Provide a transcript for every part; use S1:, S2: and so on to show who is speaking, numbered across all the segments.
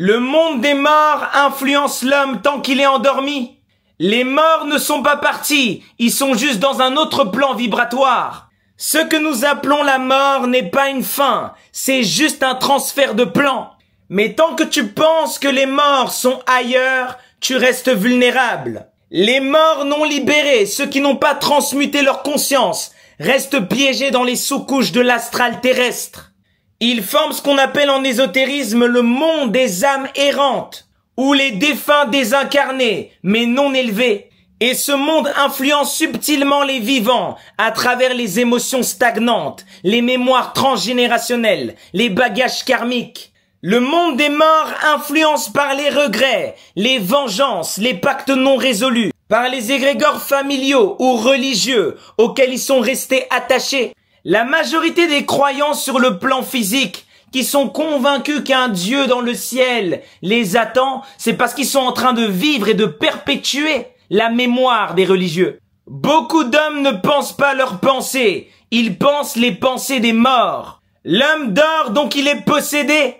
S1: Le monde des morts influence l'homme tant qu'il est endormi. Les morts ne sont pas partis, ils sont juste dans un autre plan vibratoire. Ce que nous appelons la mort n'est pas une fin, c'est juste un transfert de plan. Mais tant que tu penses que les morts sont ailleurs, tu restes vulnérable. Les morts non libérés, ceux qui n'ont pas transmuté leur conscience, restent piégés dans les sous-couches de l'astral terrestre. Ils forment ce qu'on appelle en ésotérisme le monde des âmes errantes, ou les défunts désincarnés, mais non élevés. Et ce monde influence subtilement les vivants à travers les émotions stagnantes, les mémoires transgénérationnelles, les bagages karmiques. Le monde des morts influence par les regrets, les vengeances, les pactes non résolus, par les égrégores familiaux ou religieux auxquels ils sont restés attachés. La majorité des croyants sur le plan physique qui sont convaincus qu'un Dieu dans le ciel les attend, c'est parce qu'ils sont en train de vivre et de perpétuer la mémoire des religieux. Beaucoup d'hommes ne pensent pas leurs pensées, ils pensent les pensées des morts. L'homme dort donc il est possédé.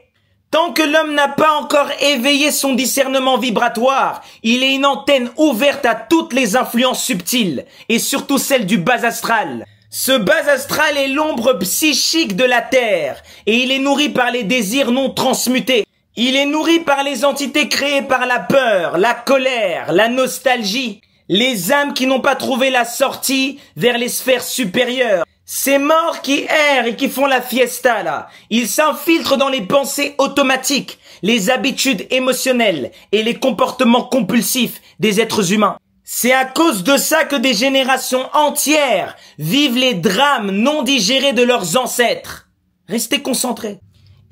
S1: Tant que l'homme n'a pas encore éveillé son discernement vibratoire, il est une antenne ouverte à toutes les influences subtiles, et surtout celles du bas astral. Ce bas astral est l'ombre psychique de la Terre, et il est nourri par les désirs non transmutés. Il est nourri par les entités créées par la peur, la colère, la nostalgie, les âmes qui n'ont pas trouvé la sortie vers les sphères supérieures. Ces morts qui errent et qui font la fiesta là, ils s'infiltrent dans les pensées automatiques, les habitudes émotionnelles et les comportements compulsifs des êtres humains. C'est à cause de ça que des générations entières vivent les drames non digérés de leurs ancêtres. Restez concentrés.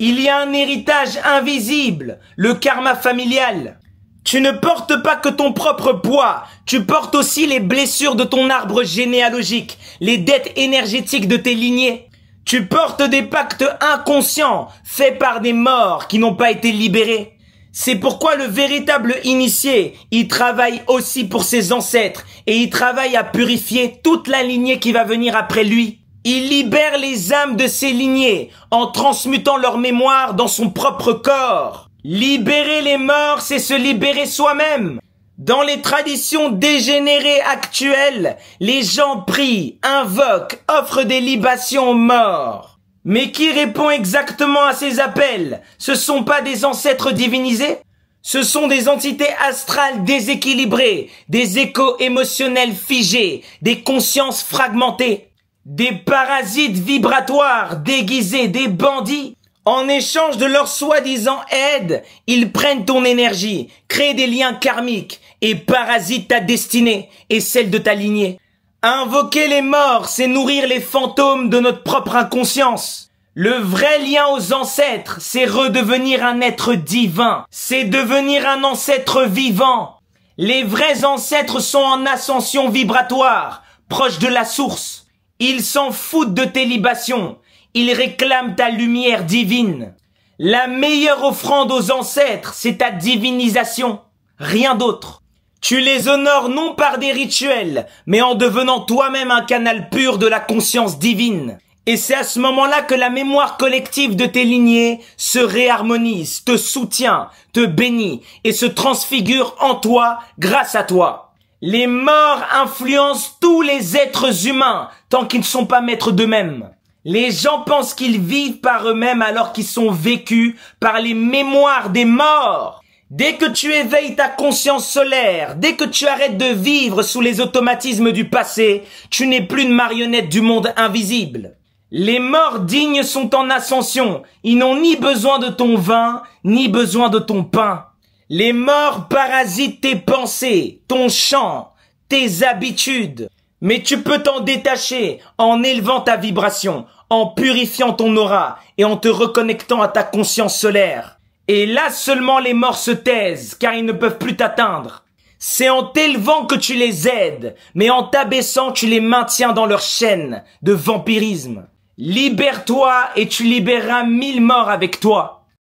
S1: Il y a un héritage invisible, le karma familial. Tu ne portes pas que ton propre poids, tu portes aussi les blessures de ton arbre généalogique, les dettes énergétiques de tes lignées. Tu portes des pactes inconscients faits par des morts qui n'ont pas été libérés. C'est pourquoi le véritable initié, il travaille aussi pour ses ancêtres et il travaille à purifier toute la lignée qui va venir après lui. Il libère les âmes de ces lignées en transmutant leur mémoire dans son propre corps. Libérer les morts, c'est se libérer soi-même. Dans les traditions dégénérées actuelles, les gens prient, invoquent, offrent des libations aux morts. Mais qui répond exactement à ces appels? Ce sont pas des ancêtres divinisés? Ce sont des entités astrales déséquilibrées, des échos émotionnels figés, des consciences fragmentées, des parasites vibratoires déguisés, des bandits. En échange de leur soi-disant aide, ils prennent ton énergie, créent des liens karmiques et parasitent ta destinée et celle de ta lignée. Invoquer les morts, c'est nourrir les fantômes de notre propre inconscience. Le vrai lien aux ancêtres, c'est redevenir un être divin. C'est devenir un ancêtre vivant. Les vrais ancêtres sont en ascension vibratoire, proche de la source. Ils s'en foutent de tes libations. Ils réclament ta lumière divine. La meilleure offrande aux ancêtres, c'est ta divinisation. Rien d'autre. Tu les honores non par des rituels, mais en devenant toi-même un canal pur de la conscience divine. Et c'est à ce moment-là que la mémoire collective de tes lignées se réharmonise, te soutient, te bénit et se transfigure en toi grâce à toi. Les morts influencent tous les êtres humains tant qu'ils ne sont pas maîtres d'eux-mêmes. Les gens pensent qu'ils vivent par eux-mêmes alors qu'ils sont vécus par les mémoires des morts. Dès que tu éveilles ta conscience solaire, dès que tu arrêtes de vivre sous les automatismes du passé, tu n'es plus une marionnette du monde invisible. Les morts dignes sont en ascension. Ils n'ont ni besoin de ton vin, ni besoin de ton pain. Les morts parasitent tes pensées, ton chant, tes habitudes. Mais tu peux t'en détacher en élevant ta vibration, en purifiant ton aura et en te reconnectant à ta conscience solaire. Et là seulement les morts se taisent, car ils ne peuvent plus t'atteindre. C'est en t'élevant que tu les aides, mais en t'abaissant tu les maintiens dans leur chaîne de vampirisme. Libère-toi et tu libéreras 1000 morts avec toi.